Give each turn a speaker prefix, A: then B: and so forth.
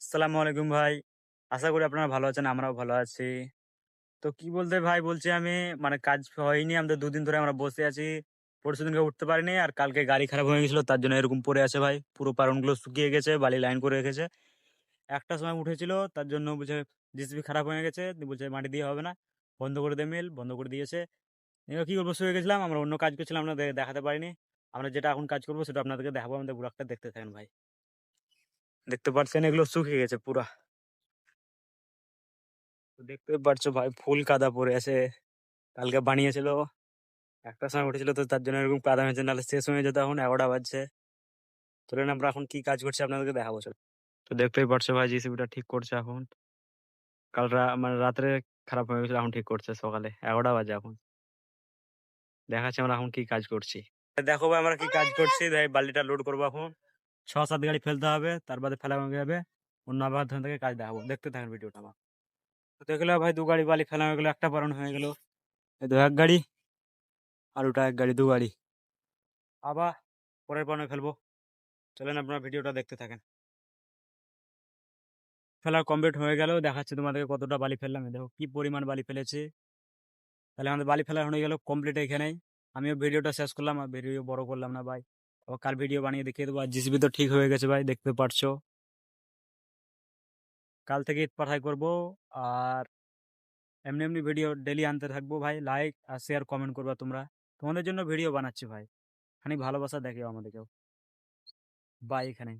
A: আসসালামু আলাইকুম ভাই। আশা করি আপনারা ভালো আছেন, আমরাও ভালো আছি। তো কি বলতে ভাই বলছি আমি মানে কাজ হয়নি আমাদের ২ দিন ধরে আমরা বসে আছি। পরশুদিনকে উঠতে পারিনি আর কালকে গাড়ি খারাপ হয়ে গেছিল তার জন্য এরকম পড়ে আছে ভাই। পুরো পালনগুলো শুকিয়ে গেছে, বালি লাইন করে রেখেছে। একটা সময় উঠেছিল তার জন্য বলছে জেসিবি খারাপ হয়ে গেছে। বলছে মাটি দিয়ে হবে না। বন্ধ করে দে মিল, বন্ধ করে দিয়েছে। এবার কি করবো শুয়ে গেছিলাম। আমরা অন্য কাজ করছিলাম আপনাদের দেখাতে পারিনি। আমরা যেটা এখন কাজ করবো সেটা আপনাদেরকে দেখাবো। আমাদের ব্লগটা দেখতে থাকেন ভাই। দেখতে পাচ্ছেন এগুলো শুকিয়ে গেছে পুরা। তো দেখতেই পারছো ভাই ফুল কাদা পড়ে আছে। কালকে বানিয়েছিল, একটার সময় উঠেছিল তো তার জন্য এরকম কাদা হয়েছে, নাহলে শেষ হয়ে যেত। এখন 11টা বাজছে। চলেন আমরা এখন কি কাজ করছি আপনাদেরকে দেখাবো চল। তো দেখতেই পারছো ভাই জিসিবিটা ঠিক করছে এখন। মানে রাত্রে খারাপ হয়ে গেছিল, এখন ঠিক করছে সকালে 11টা বাজে এখন। দেখাচ্ছি আমরা এখন কি কাজ করছি। দেখো ভাই আমরা কি কাজ করছি। বালিটা লোড করবো এখন। 6-7 গাড়ি ফেলতে হবে, তার বাদে ফেলা হয়ে যাবে। অন্য আবার থেকে কাজ দেখাবো, দেখতে থাকেন ভিডিওটা আমার। তো দেখলো ভাই 2 গাড়ি বালি ফেলা হয়ে গেলো, একটা পালন হয়ে গেল। এই তো 1 গাড়ি, আর ওটা 1 গাড়ি, 2 গাড়ি। আবার পরের পালনে ফেলবো। চলেন আপনারা ভিডিওটা দেখতে থাকেন। ফেলা কমপ্লিট হয়ে গেল, দেখাচ্ছি তোমাদেরকে কতটা বালি ফেললাম। এই দেখো কি পরিমাণ বালি ফেলেছে। তাহলে আমাদের বালি ফেলা হয়ে গেল কমপ্লিট এখানেই। আমিও ভিডিওটা শেষ করলাম, আর ভিডিও বড় করলাম না ভাই। ও কার ভিডিও বানিয়ে দেখিয়ে দেবো। আর জিসিবি তো ঠিক হয়ে গেছে ভাই, দেখতে পারছো। কাল থেকে ঈদ পাঠাই করবো। আর এমনি এমনি ভিডিও ডেলি আনতে থাকবো ভাই। লাইক আর শেয়ার কমেন্ট করবা তোমরা। তোমাদের জন্য ভিডিও বানাচ্ছি ভাই। খানিক ভালোবাসা দেখেও আমাদেরকেও। বাই এখানে।